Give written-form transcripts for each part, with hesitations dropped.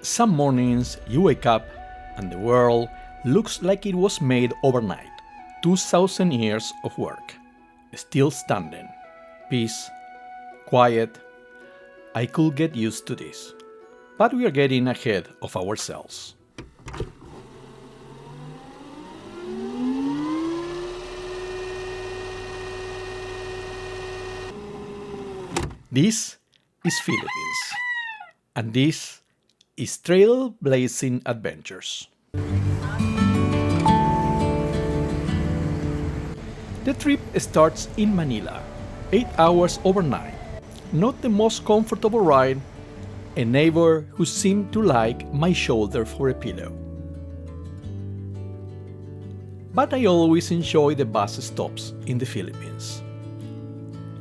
Some mornings you wake up and the world looks like it was made overnight. 2,000 years of work, still standing. Peace, quiet. I could get used to this. But we are getting ahead of ourselves. This is Philippines, and this is Trailblazing Adventures. The trip starts in Manila, 8 hours overnight. Not the most comfortable ride, a neighbor who seemed to like my shoulder for a pillow. But I always enjoy the bus stops in the Philippines.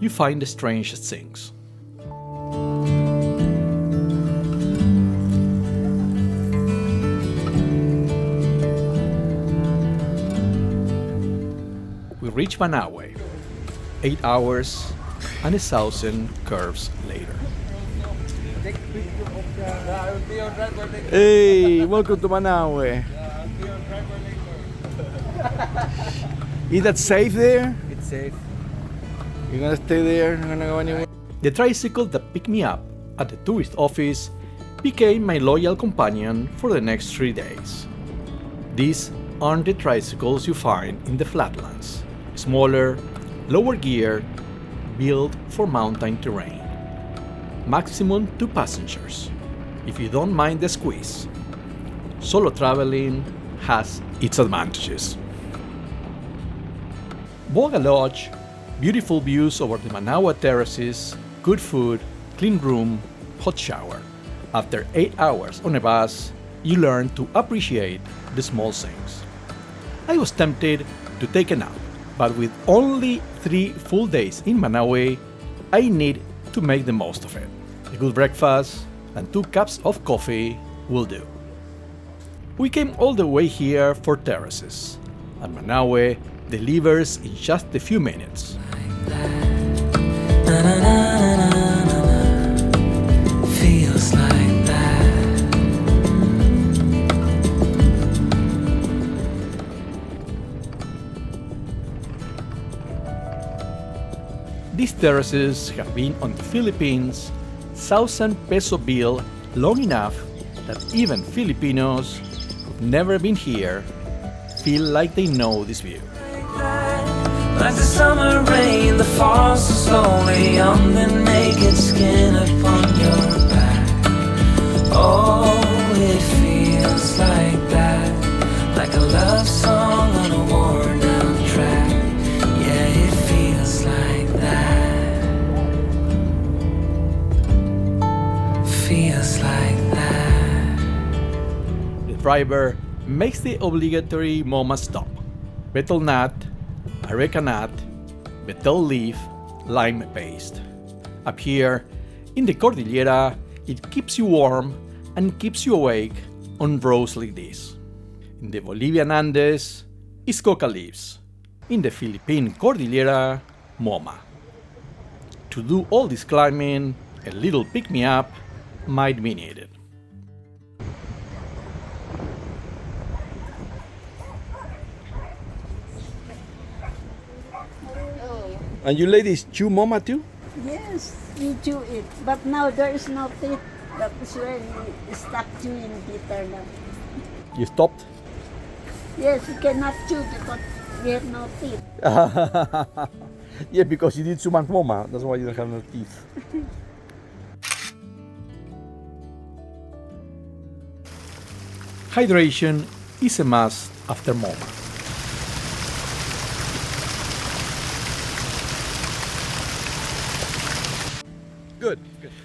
You find the strangest things. We reach Banaue, 8 hours and 1,000 curves later. Hey, welcome to Banaue. Is that safe there? It's safe. You're gonna stay there? Not gonna go anywhere? The tricycle that picked me up at the tourist office became my loyal companion for the next 3 days. These aren't the tricycles you find in the flatlands. Smaller, lower gear, built for mountain terrain. Maximum 2 passengers, if you don't mind the squeeze. Solo traveling has its advantages. Bogah Lodge, beautiful views over the Banaue terraces, good food, clean room, hot shower. After 8 hours on a bus, you learn to appreciate the small things. I was tempted to take a nap, but with only 3 full days in Banaue, I need to make the most of it. A good breakfast and 2 cups of coffee will do. We came all the way here for terraces, and Banaue delivers in just a few minutes. Feels like that. These terraces have been on the Philippines 1,000 peso bill long enough that even Filipinos who've never been here feel like they know this view. Like the summer rain that falls so slowly on the naked skin upon your back. Oh, it feels like that, like a love song on a worn out track. Yeah, it feels like that. Feels like that. The driver makes the obligatory MoMA stop. Betel nut, areca nut, betel leaf, lime paste. Up here, in the Cordillera, it keeps you warm and keeps you awake on roads like this. In the Bolivian Andes, it's coca leaves. In the Philippine Cordillera, MoMA. To do all this climbing, a little pick-me-up might be needed. And you ladies chew mama too? Yes, we chew it. But now there is no teeth. That is when we stop chewing bitter now. You stopped? Yes, you cannot chew because we have no teeth. Yeah, because you did too much mama. That's why you don't have no teeth. Hydration is a must after MoMA. Good.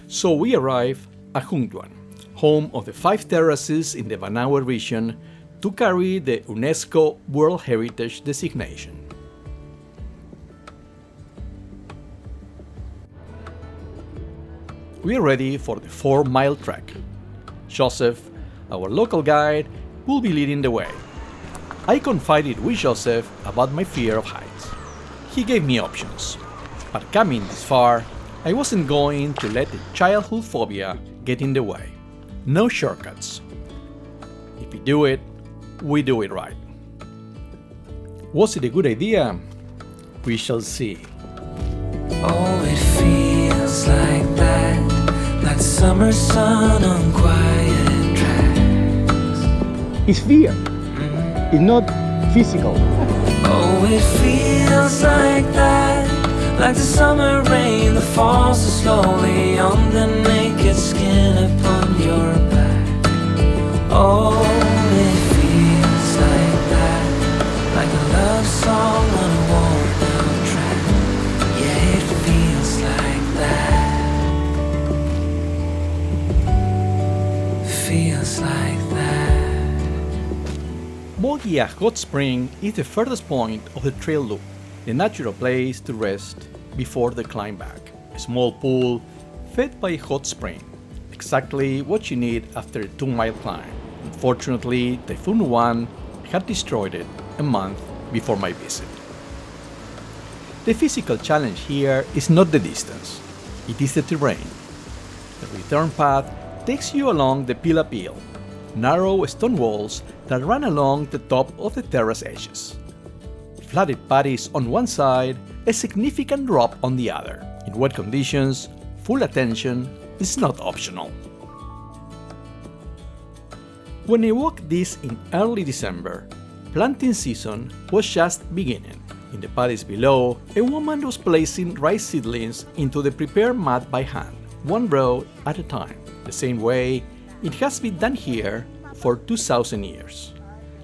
So we arrive at Hungduan, home of the 5 terraces in the Banaue region to carry the UNESCO World Heritage designation. We are ready for the 4-mile trek. Joseph, our local guide, will be leading the way. I confided with Joseph about my fear of heights. He gave me options, but coming this far, I wasn't going to let the childhood phobia get in the way. No shortcuts. If we do it, we do it right. Was it a good idea? We shall see. Oh, it feels like that, like the summer sun on quiet tracks. It's fear. It's not physical. Oh, it feels like that, like the summer rain that falls so slowly on the naked skin upon your back. Oh, it feels like that, like a love song on a worn out track. Yeah, it feels like that. Feels like that. Bogah Hot Spring is the furthest point of the trail loop, the natural place to rest before the climb back. A small pool fed by a hot spring, exactly what you need after a 2-mile climb. Unfortunately, Typhoon Hungduan had destroyed it a month before my visit. The physical challenge here is not the distance, it is the terrain. The return path takes you along the Pila, narrow stone walls that run along the top of the terrace edges. Flooded patties on one side, a significant drop on the other. In wet conditions, full attention is not optional. When I walked this in early December, planting season was just beginning. In the paddies below, a woman was placing rice seedlings into the prepared mud by hand, one row at a time, the same way it has been done here for 2,000 years.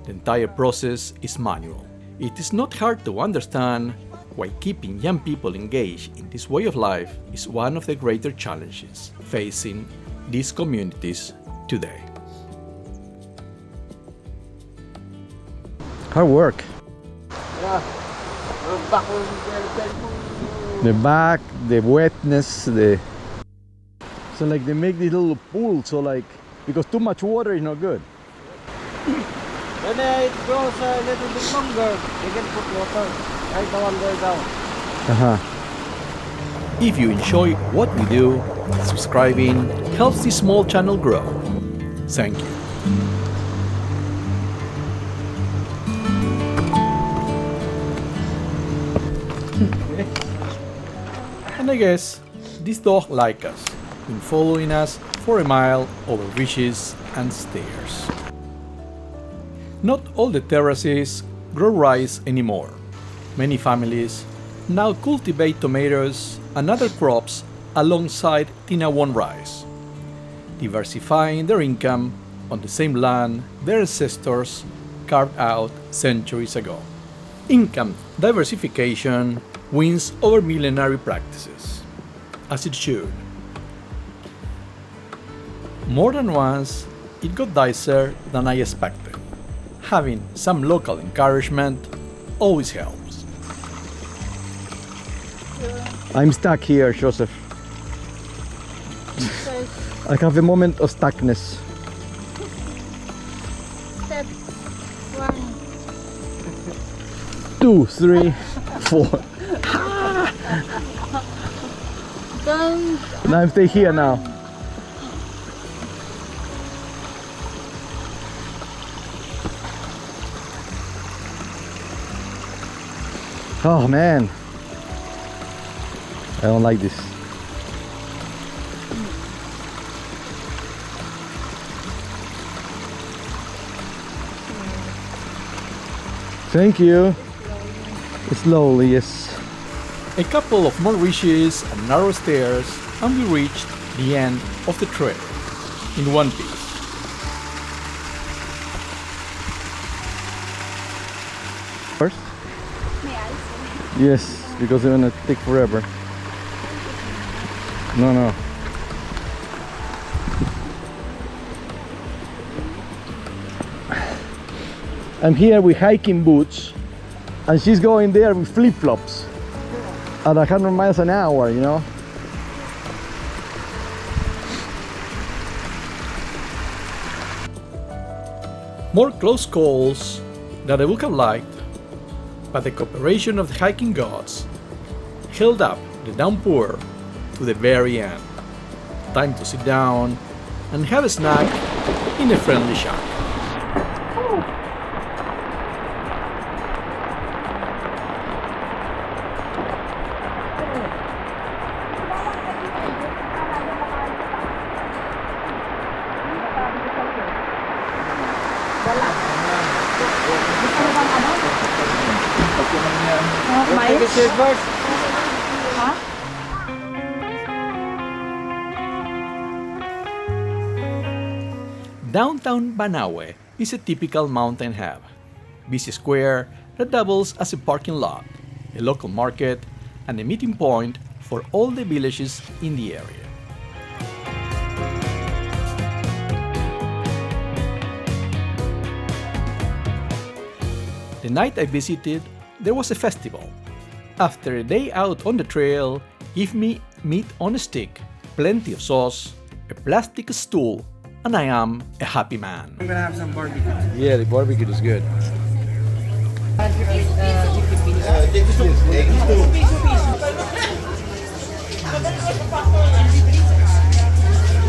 The entire process is manual. It is not hard to understand why keeping young people engaged in this way of life is one of the greater challenges facing these communities today. Hard work. The back, the wetness, so like they make this little pool, so like, because too much water is not good. When it grows a little bit longer, you can put water. Right, the one there down. If you enjoy what we do, subscribing helps this small channel grow. Thank you. And I guess this dog like us, been following us for a mile over ridges and stairs. Not all the terraces grow rice anymore. Many families now cultivate tomatoes and other crops alongside Tinawon rice, diversifying their income on the same land their ancestors carved out centuries ago. Income diversification wins over millenary practices, as it should. More than once, it got nicer than I expected. Having some local encouragement always helps. I'm stuck here, Joseph. I have a moment of stuckness. Step 1. 2, 3, 4. Don't. And I'm stay here now. Oh man, I don't like this. Thank you. Slowly, yes. A couple of more ridges and narrow stairs, and we reached the end of the trail in one piece. First? May I see? Yes, because it's gonna take forever. No. I'm here with hiking boots, and she's going there with flip-flops at 100 miles an hour, you know? More close calls than I would have liked, but the cooperation of the hiking gods held up the downpour to the very end. Time to sit down and have a snack in a friendly shop. Take a seat first. Downtown Banaue is a typical mountain hub. Busy square that doubles as a parking lot, a local market, and a meeting point for all the villages in the area. The night I visited, there was a festival. After a day out on the trail, give me meat on a stick, plenty of sauce, a plastic stool, and I am a happy man. I'm gonna have some barbecue. Yeah, the barbecue is good.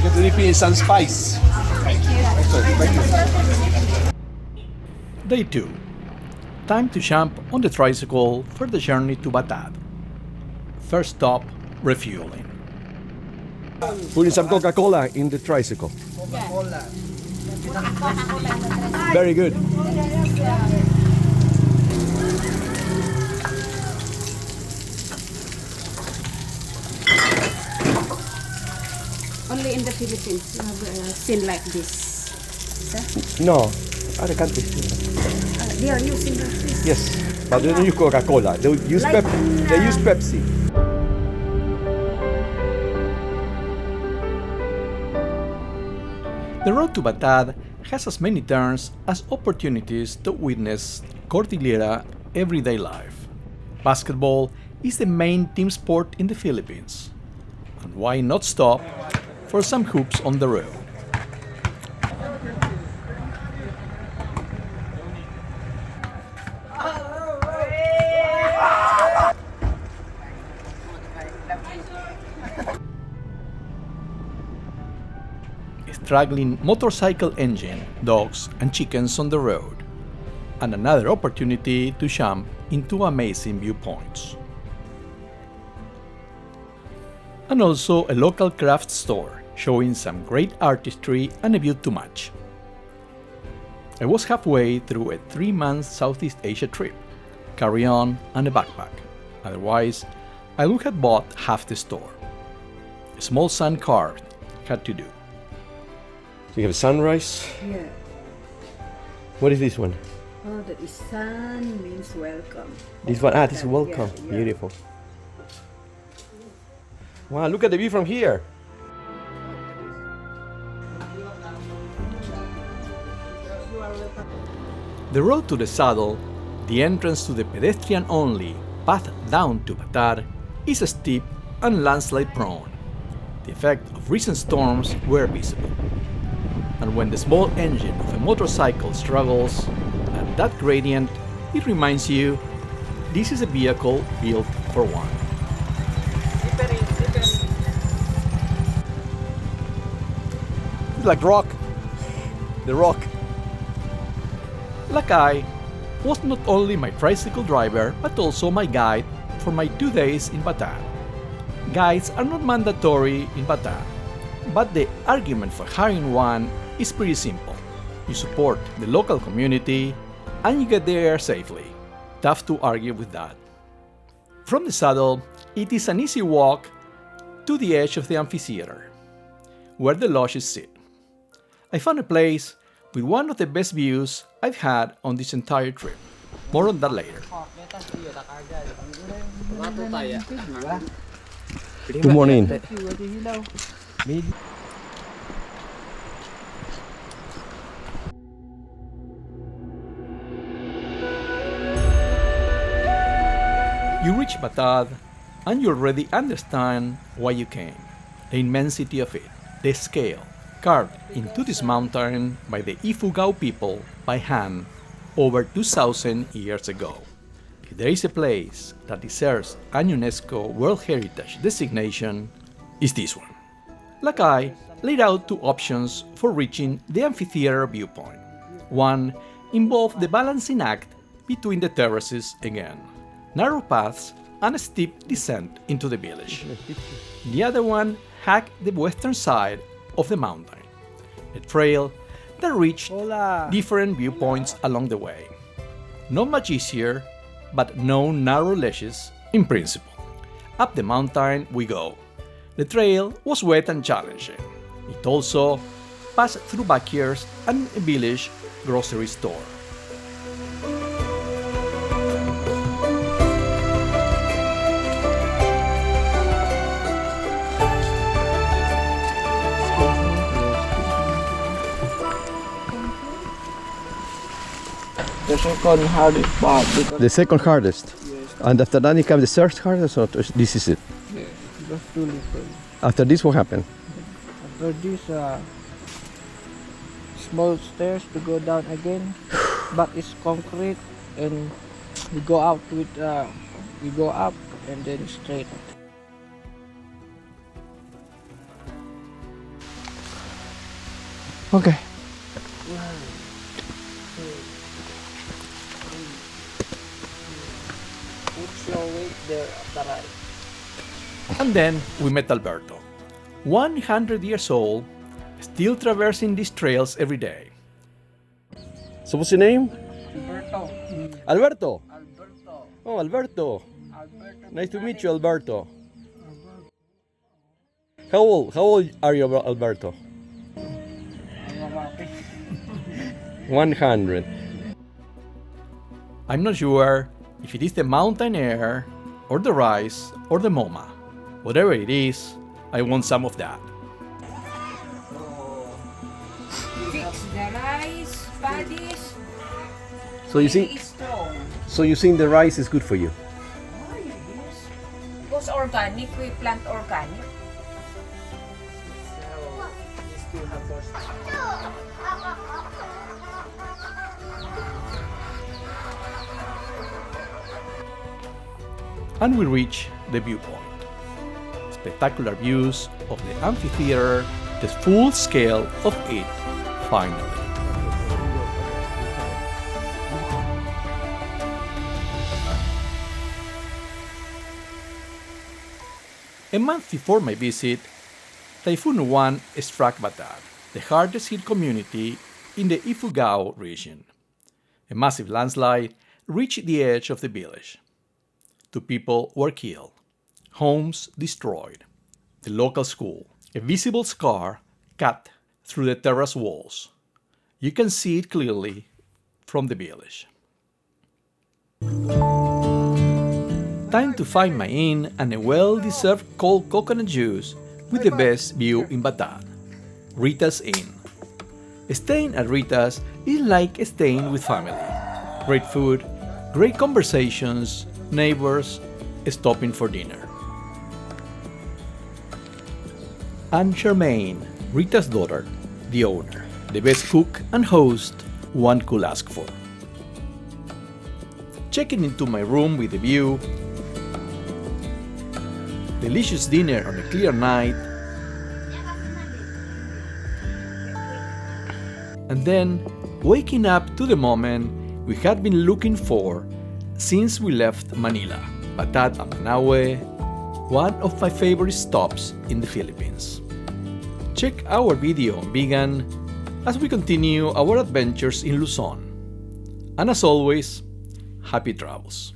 Get ready some spice. Day 2. Time to jump on the tricycle for the journey to Batad. First stop, refueling. Putting some Coca-Cola in the tricycle. Very good. Only in the Philippines you have a scene like this. No, other countries. They are using like this. Yes, but they don't use Coca-Cola. They use Like They use Pepsi. The road to Batad has as many turns as opportunities to witness Cordillera everyday life. Basketball is the main team sport in the Philippines. And why not stop for some hoops on the road? A straggling motorcycle engine, dogs and chickens on the road, and another opportunity to jump into amazing viewpoints. And also a local craft store showing some great artistry and a view to match. I was halfway through a 3-month Southeast Asia trip, carry-on and a backpack. Otherwise, I would have bought half the store. A small sand cart had to do. So you have sunrise. Yeah. What is this one? Oh, that is sun means welcome. This one. This is welcome. Yeah, yeah. Beautiful. Wow, look at the view from here. The road to the saddle, the entrance to the pedestrian-only path down to Batad, is steep and landslide-prone. The effect of recent storms were visible. And when the small engine of a motorcycle struggles at that gradient, it reminds you this is a vehicle built for one. It's like rock. The rock. Lakay was not only my tricycle driver but also my guide for my 2 days in Batad. Guides are not mandatory in Batad, but the argument for hiring one is pretty simple. You support the local community and you get there safely. Tough to argue with that. From the saddle, it is an easy walk to the edge of the amphitheater, where the lodges sit. I found a place with one of the best views I've had on this entire trip. More on that later. Good morning. You reach Batad and you already understand why you came. The immensity of it, the scale, carved into this mountain by the Ifugao people by hand over 2,000 years ago. If there is a place that deserves an UNESCO World Heritage designation, is this one. Lakay laid out two options for reaching the amphitheater viewpoint. One involved the balancing act between the terraces again, narrow paths and a steep descent into the village. The other one hacked the western side of the mountain, a trail that reached different viewpoints along the way. Not much easier, but no narrow ledges in principle. Up the mountain we go. The trail was wet and challenging. It also passed through backyards and a village grocery store. The second hardest part. Because The second hardest. And after that, it comes the third hardest, or this is it? just too little. After this, what happened? After this, small stairs to go down again, but it's concrete, and we go out with we go up and then straight. Okay. Put your weight there at the right. And then we met Alberto, 100 years old, still traversing these trails every day. So what's your name? Alberto. Alberto. Alberto. Oh, Alberto. Alberto. Nice to meet you, Alberto. How old are you, Alberto? 100. I'm not sure if it is the mountain air, or the rice, or the MoMA. Whatever it is, I want some of that. Fix the rice, paddies, So you very think strong. the rice is good for you? Oh, yes. Because organic, we plant organic. And we reach the viewpoint. Spectacular views of the amphitheater, the full scale of it, finally. A month before my visit, Typhoon Hungduan struck Batad, the hardest hit community in the Ifugao region. A massive landslide reached the edge of the village. 2 people were killed, homes destroyed, the local school, a visible scar cut through the terrace walls. You can see it clearly from the village. Time to find my inn and a well-deserved cold coconut juice with the best view in Batad, Rita's Inn. Staying at Rita's is like staying with family. Great food, great conversations, neighbors, stopping for dinner. And Charmaine, Rita's daughter, the owner, the best cook and host one could ask for. Checking into my room with a view, delicious dinner on a clear night, and then waking up to the moment we had been looking for since we left Manila, Batad and Banaue, one of my favorite stops in the Philippines. Check our video on vegan as we continue our adventures in Luzon. And as always, happy travels.